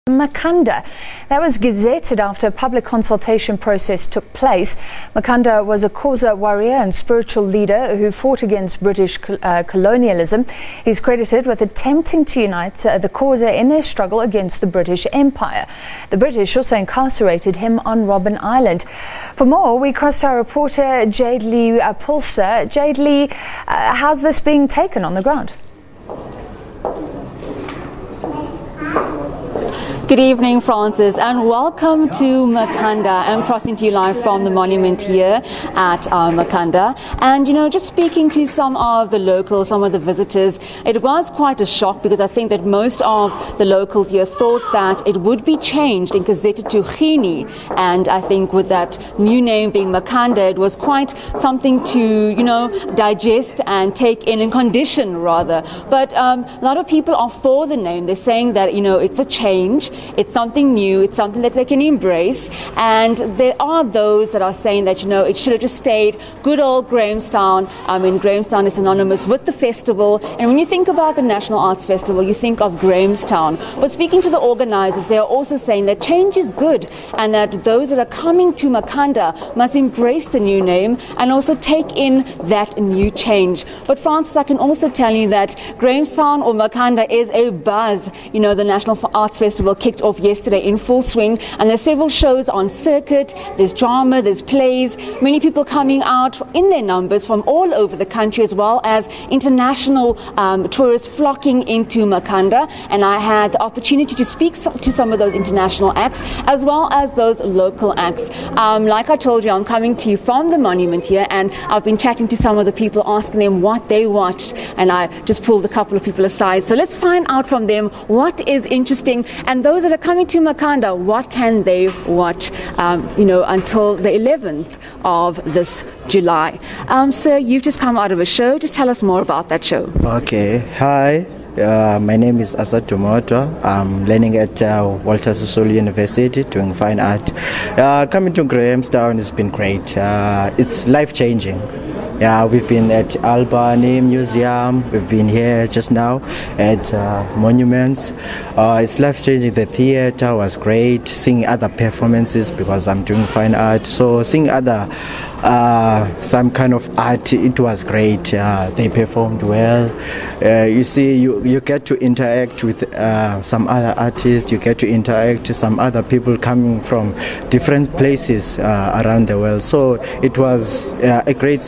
Makhanda. That was gazetted after a public consultation process took place. Makhanda was a Xhosa warrior and spiritual leader who fought against British colonialism. He's credited with attempting to unite the Xhosa in their struggle against the British Empire. The British also incarcerated him on Robben Island. For more, we crossed our reporter Jayed-Leigh Paulse. Jayed-Leigh, how's this being taken on the ground? Good evening, Francis, and welcome to Makhanda. I'm crossing to you live from the monument here at Makhanda. And, just speaking to some of the locals, some of the visitors, it was quite a shock because I think that most of the locals here thought that it would be changed and gazetted to Xhosa. And I think with that new name being Makhanda, it was quite something to, digest and take in condition rather. But a lot of people are for the name. They're saying that, it's a change. It's something new, it's something that they can embrace, and there are those that are saying that, it should have just stayed good old Grahamstown. Grahamstown is synonymous with the festival, and when you think about the National Arts Festival, you think of Grahamstown. But speaking to the organizers, they are also saying that change is good, and that those that are coming to Makhanda must embrace the new name and also take in that new change. But Francis, I can also tell you that Grahamstown or Makhanda is a buzz. The National Arts Festival kicked off yesterday in full swing, and there's several shows on circuit, there's drama, there's plays, many people coming out in their numbers from all over the country, as well as international tourists flocking into Makhanda. And I had the opportunity to speak to some of those international acts as well as those local acts. Like I told you, I'm coming to you from the monument here, and I've been chatting to some of the people, asking them what they watched, and I just pulled a couple of people aside. So let's find out from them what is interesting, and those that are coming to Makhanda, what can they watch, until the 11th of this July. Sir, you've just come out of a show. Just tell us more about that show. Okay. Hi. My name is Asad Tomoto. I'm learning at Walter Sisulu University doing fine art. Coming to Grahamstown has been great. It's life-changing. Yeah, we've been at Albany Museum, we've been here just now at Monuments. It's life-changing. The theater was great, seeing other performances because I'm doing fine art. So seeing other, some kind of art, it was great. They performed well. You see, you get to interact with some other artists, you get to interact with some other people coming from different places around the world. So it was a great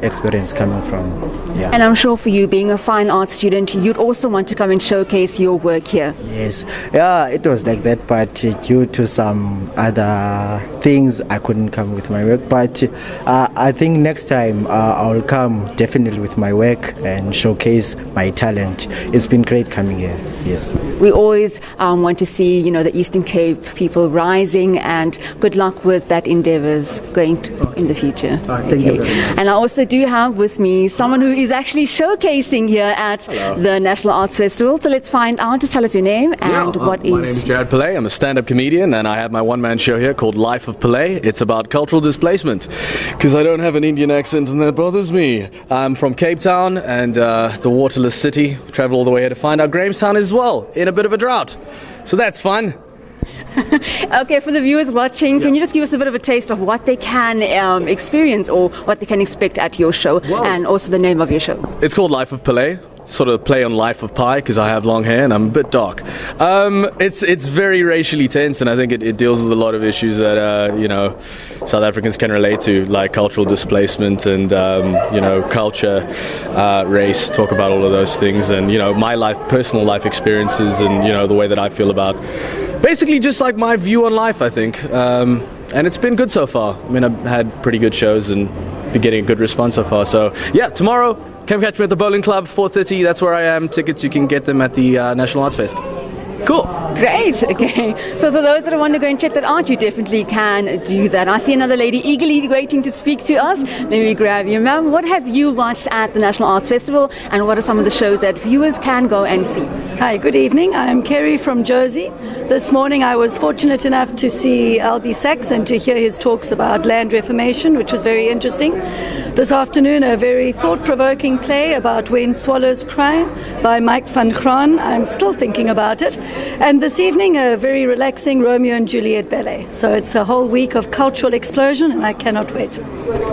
experience coming from. Yeah. And I'm sure for you, being a fine art student, you'd also want to come and showcase your work here. Yes, yeah, it was like that, but due to some other things, I couldn't come with my work. But I think next time I'll come definitely with my work and showcase my talent. It's been great coming here. Yes. We always want to see, the Eastern Cape people rising, and good luck with that endeavors going in the future. Thank you very much. And I also do have with me someone who is actually showcasing here at the National Arts Festival. So let's find out. Just tell us your name and what is... My name is Jayed-Leigh Paulse. I'm a stand-up comedian, and I have my one-man show here called Life of Pelé. It's about cultural displacement, because I don't have an Indian accent and that bothers me. I'm from Cape Town and the waterless city. Travel all the way here to find out Grahamstown as well, in a bit of a drought. So that's fun. Okay, for the viewers watching, can you just give us a bit of a taste of what they can experience or what they can expect at your show, and also the name of your show? It's called Life of Pelé. Sort of play on Life of Pi, because I have long hair and I'm a bit dark. It's very racially tense, and I think it deals with a lot of issues that South Africans can relate to, like cultural displacement and culture, race. Talk about all of those things, and my personal life experiences, and the way that I feel about basically just like my view on life, I think. And it's been good so far. I mean, I've had pretty good shows and been getting a good response so far. So yeah, tomorrow, come catch me at the Bowling Club, 4:30. That's where I am. Tickets, you can get them at the National Arts Fest. Cool. Great. Okay. So for those that want to go and check that out, you definitely can do that. I see another lady eagerly waiting to speak to us. Let me grab you. Ma'am, what have you watched at the National Arts Festival, and what are some of the shows that viewers can go and see? Hi, good evening. I'm Kerry from Jersey. This morning I was fortunate enough to see Albie Sachs and to hear his talks about land reformation, which was very interesting. This afternoon, a very thought-provoking play about When Swallows Cry by Mike van Graan. I'm still thinking about it. And this evening, a very relaxing Romeo and Juliet ballet. So it's a whole week of cultural explosion, and I cannot wait.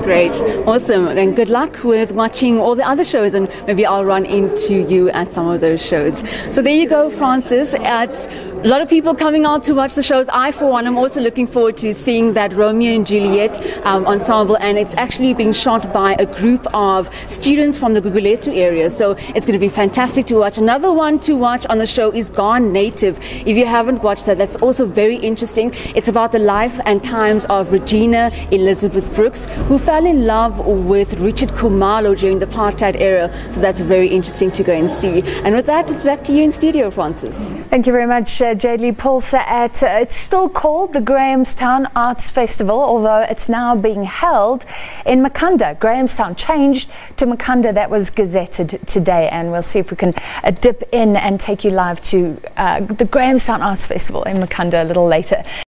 Great, awesome, and good luck with watching all the other shows, and maybe I'll run into you at some of those shows. So there you go, Francis. It's a lot of people coming out to watch the shows. I, for one, am also looking forward to seeing that Romeo and Juliet ensemble, and it's actually being shot by a group of students from the Guguletu area, so it's going to be fantastic to watch. Another one to watch on the show is Gone Native. If you haven't watched that, that's also very interesting. It's about the life and times of Regina Elizabeth Brooks, who fell in love with Richard Khumalo during the apartheid era, so that's very interesting to go and see. And with that, it's back to you in studio, Francis. Thank you very much, Jayed-Leigh Paulse. It's still called the Grahamstown Arts Festival, although it's now being held in Makhanda. Grahamstown changed to Makhanda. That was gazetted today, and we'll see if we can dip in and take you live to the Grahamstown Arts Festival in Makhanda a little later.